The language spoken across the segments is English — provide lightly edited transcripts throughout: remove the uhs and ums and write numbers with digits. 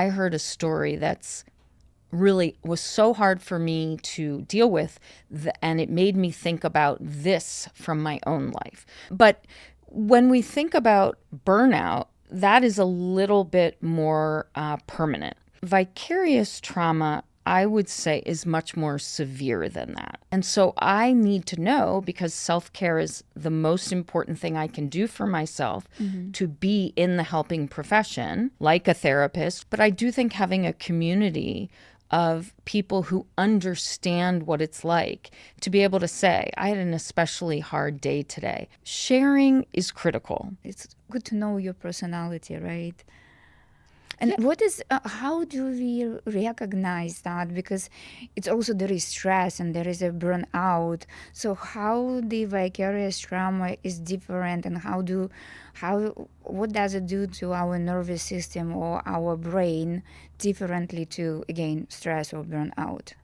I heard a story that's really was so hard for me to deal with, and it made me think about this from my own life. But when we think about burnout, that is a little bit more permanent. Vicarious trauma, I would say, is much more severe than that. And so I need to know, because self-care is the most important thing I can do for myself, to be in the helping profession, like a therapist. But I do think having a community of people who understand what it's like to be able to say, I had an especially hard day today. Sharing is critical. It's good to know your personality, right? And what is, how do we recognize that? Because it's also there is stress and there is a burnout. So how the vicarious trauma is different, and what does it do to our nervous system or our brain differently to, again, stress or burnout?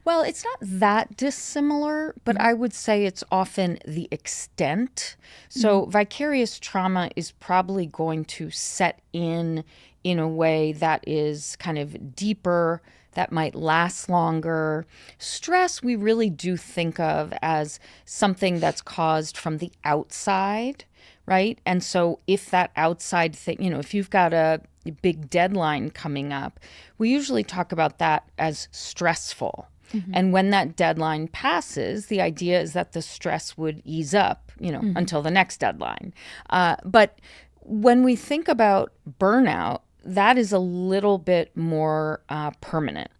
Well, it's not that dissimilar, but I would say it's often the extent. So vicarious trauma is probably going to set in a way that is kind of deeper, that might last longer. Stress, we really do think of as something that's caused from the outside, right? And so if that outside thing, if you've got a big deadline coming up, we usually talk about that as stressful. And when that deadline passes, the idea is that the stress would ease up, until the next deadline. But when we think about burnout, that is a little bit more permanent.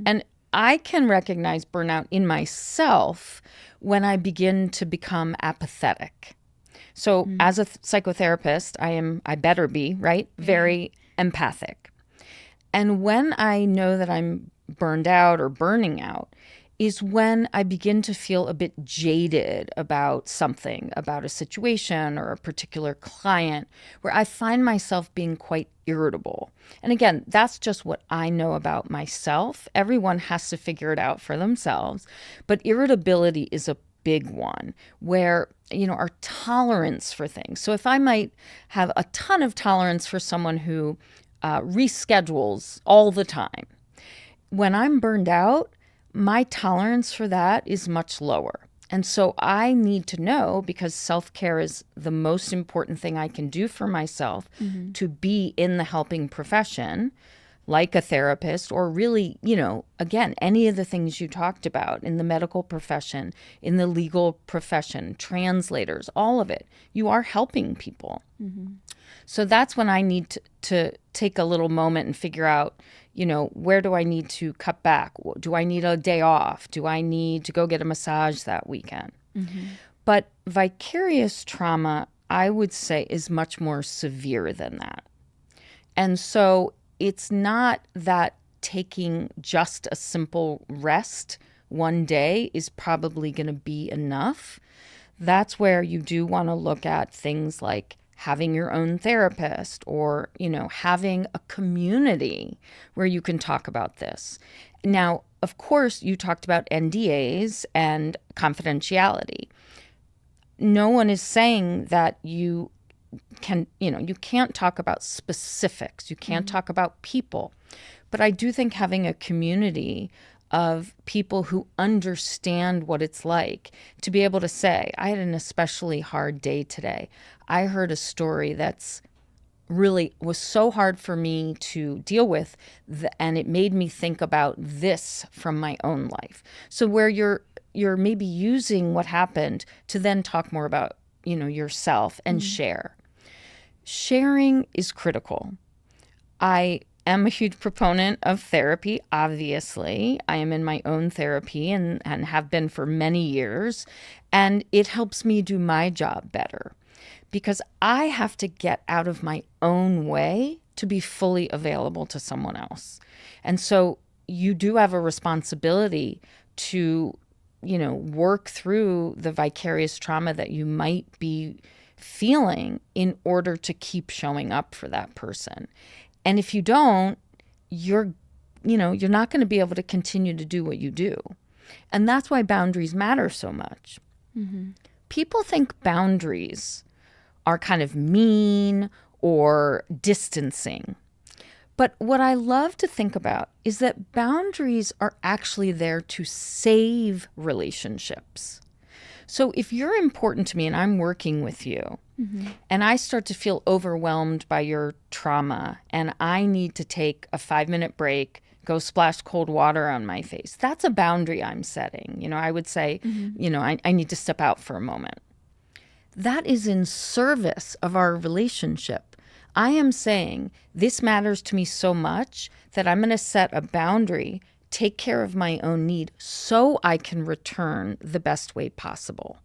And I can recognize burnout in myself when I begin to become apathetic. So as a psychotherapist, I better be, right? Very empathic. And when I know that I'm burned out or burning out is when I begin to feel a bit jaded about something, about a situation or a particular client, where I find myself being quite irritable. And again, that's just what I know about myself. Everyone has to figure it out for themselves. But irritability is a big one where, our tolerance for things. So if I might have a ton of tolerance for someone who reschedules all the time, when I'm burned out, my tolerance for that is much lower. And so I need to know, because self-care is the most important thing I can do for myself, to be in the helping profession, like a therapist, or really, again, any of the things you talked about in the medical profession, in the legal profession, translators, all of it. You are helping people. So that's when I need to take a little moment and figure out, where do I need to cut back? Do I need a day off? Do I need to go get a massage that weekend? But vicarious trauma, I would say, is much more severe than that. And so it's not that taking just a simple rest one day is probably going to be enough. That's where you do want to look at things like having your own therapist, or, having a community where you can talk about this. Now, of course, you talked about NDAs and confidentiality. No one is saying that you can't talk about specifics. You can't talk about people. But I do think having a community of people who understand what it's like to be able to say, I had an especially hard day today. I heard a story that's really was so hard for me to deal with, and it made me think about this from my own life. So where you're maybe using what happened to then talk more about, yourself and share. Sharing is critical. I am a huge proponent of therapy, obviously. I am in my own therapy and have been for many years, and it helps me do my job better because I have to get out of my own way to be fully available to someone else. And so you do have a responsibility to, work through the vicarious trauma that you might be feeling in order to keep showing up for that person. And if you don't, you're not going to be able to continue to do what you do. And that's why boundaries matter so much. People think boundaries are kind of mean or distancing. But what I love to think about is that boundaries are actually there to save relationships. So if you're important to me and I'm working with you, and I start to feel overwhelmed by your trauma, and I need to take a 5-minute break, go splash cold water on my face, that's a boundary I'm setting. I would say, I need to step out for a moment. That is in service of our relationship. I am saying this matters to me so much that I'm going to set a boundary, take care of my own need so I can return the best way possible.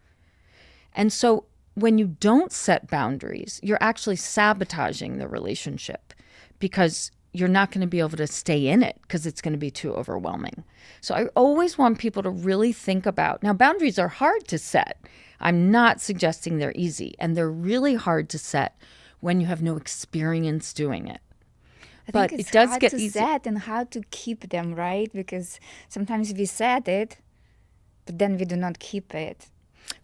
And so when you don't set boundaries, you're actually sabotaging the relationship because you're not going to be able to stay in it because it's going to be too overwhelming. So I always want people to really think about, now boundaries are hard to set. I'm not suggesting they're easy, and they're really hard to set when you have no experience doing it. But it's hard to set and how to keep them, right? Because sometimes we set it, but then we do not keep it.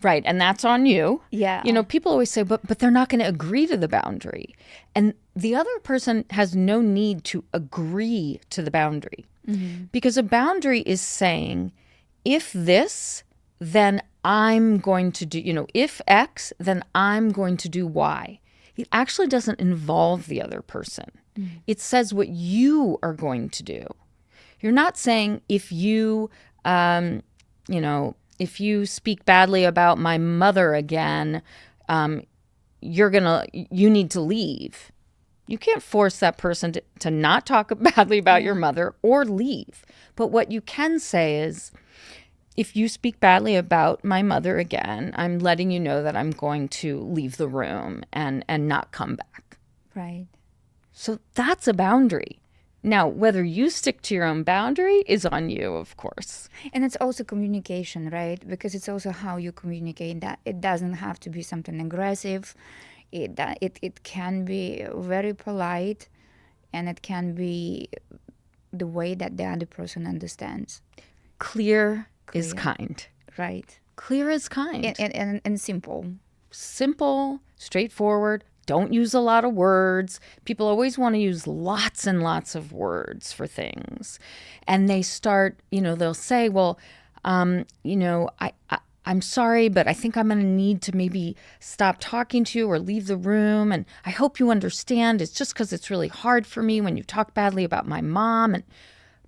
Right, and that's on you. Yeah. People always say, but they're not going to agree to the boundary. And the other person has no need to agree to the boundary. Because a boundary is saying, if this, then I'm going to do, if X, then I'm going to do Y. It actually doesn't involve the other person. It says what you are going to do. You're not saying if you, if you speak badly about my mother again, you need to leave. You can't force that person to not talk badly about your mother or leave. But what you can say is, if you speak badly about my mother again, I'm letting you know that I'm going to leave the room and not come back. Right. So that's a boundary. Now, whether you stick to your own boundary is on you, of course. And it's also communication, right? Because it's also how you communicate that. It doesn't have to be something aggressive. It can be very polite, and it can be the way that the other person understands. Clear is kind. Right. Clear is kind. And simple. Simple, straightforward. Don't use a lot of words. People always want to use lots and lots of words for things. And they start, they'll say, well, I'm sorry, but I think I'm going to need to maybe stop talking to you or leave the room. And I hope you understand. It's just because it's really hard for me when you talk badly about my mom and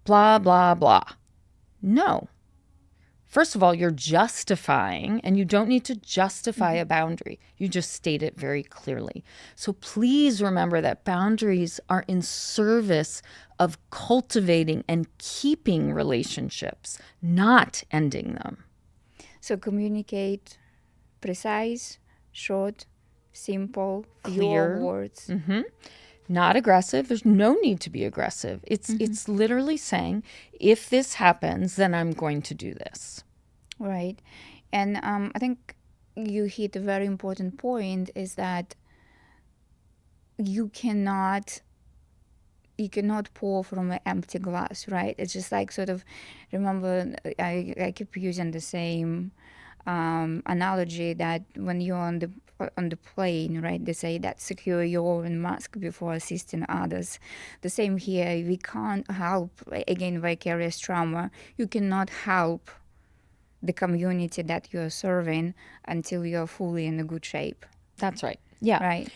blah, blah, blah. No. First of all, you're justifying, and you don't need to justify a boundary. You just state it very clearly. So please remember that boundaries are in service of cultivating and keeping relationships, not ending them. So communicate precise, short, simple, clear fewer words. Not aggressive. There's no need to be aggressive. It's literally saying, if this happens, then I'm going to do this. Right. And I think you hit a very important point, is that you cannot pour from an empty glass, right? It's just like, sort of, remember, I keep using the same analogy that when you're on the plane, right? They say that secure your own mask before assisting others. The same here. We can't help, again, vicarious trauma. You cannot help the community that you're serving until you're fully in a good shape. That's right. Yeah. Right.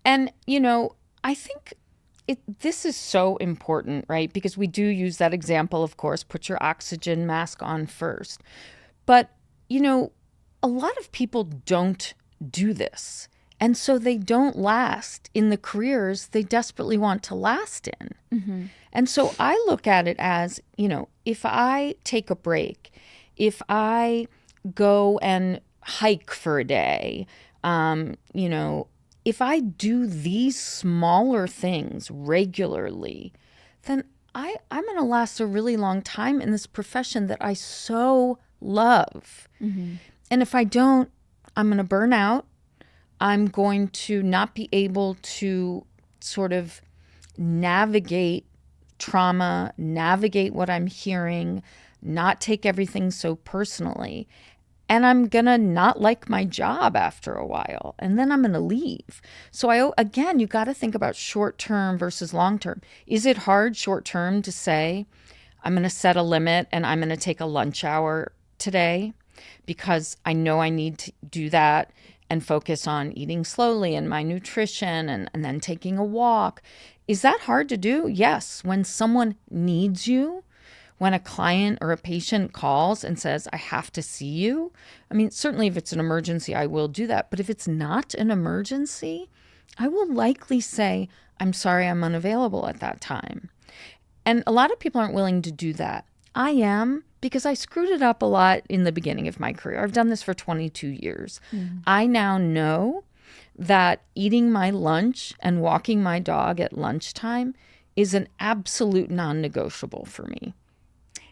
And, I think this is so important, right? Because we do use that example, of course, put your oxygen mask on first. But, a lot of people don't do this. And so they don't last in the careers they desperately want to last in. And so I look at it as, if I take a break, if I go and hike for a day, if I do these smaller things regularly, then I'm going to last a really long time in this profession that I so love. And if I don't, I'm going to burn out. I'm going to not be able to sort of navigate trauma, navigate what I'm hearing, not take everything so personally. and I'm going to not like my job after a while, and then I'm going to leave. So again, you got to think about short term versus long term. Is it hard short term to say, I'm going to set a limit and I'm going to take a lunch hour today because I know I need to do that and focus on eating slowly and my nutrition and then taking a walk? Is that hard to do? Yes. When someone needs you, when a client or a patient calls and says, I have to see you, I mean, certainly if it's an emergency, I will do that. But if it's not an emergency, I will likely say, I'm sorry, I'm unavailable at that time. And a lot of people aren't willing to do that. I am, because I screwed it up a lot in the beginning of my career. I've done this for 22 years. I now know that eating my lunch and walking my dog at lunchtime is an absolute non-negotiable for me.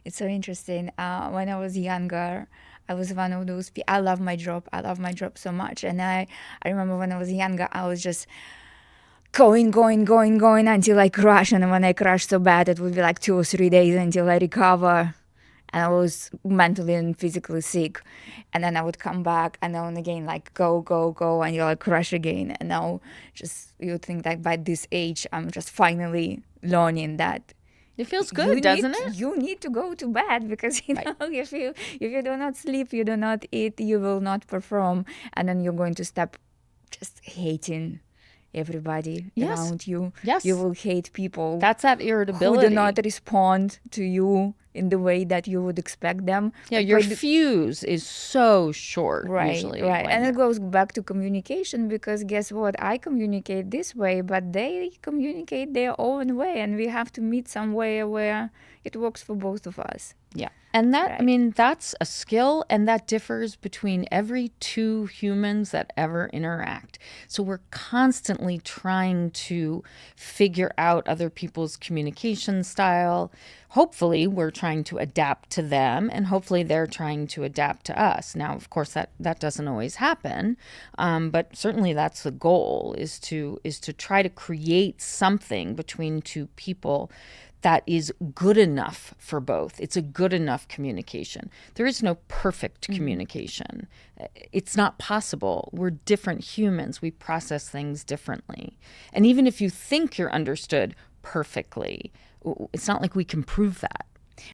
It's so interesting. When I was younger, I was one of those people. I love my job. I love my job so much. And I remember when I was younger, I was just going until I crash. And when I crash so bad, it would be like 2 or 3 days until I recover. And I was mentally and physically sick. And then I would come back and then again, like go until I crash again. And now just you think that by this age, I'm just finally learning that it feels good, doesn't it? You need to go to bed because you know if you do not sleep, you do not eat, you will not perform, and then you're going to stop just hating everybody around you. Yes. You will hate people. That's that irritability. Who do not respond to you in the way that you would expect them. Yeah, your fuse is so short usually. Right. And it goes back to communication because guess what? I communicate this way, but they communicate their own way, and we have to meet some way where it works for both of us. Yeah. And that, I mean, that's a skill, and that differs between every two humans that ever interact. So we're constantly trying to figure out other people's communication style. Hopefully, we're trying to adapt to them, and hopefully they're trying to adapt to us. Now, of course, that doesn't always happen, but certainly that's the goal, is to try to create something between two people that is good enough for both. It's a good enough communication. There is no perfect communication. It's not possible. We're different humans. We process things differently. And even if you think you're understood perfectly, it's not like we can prove that.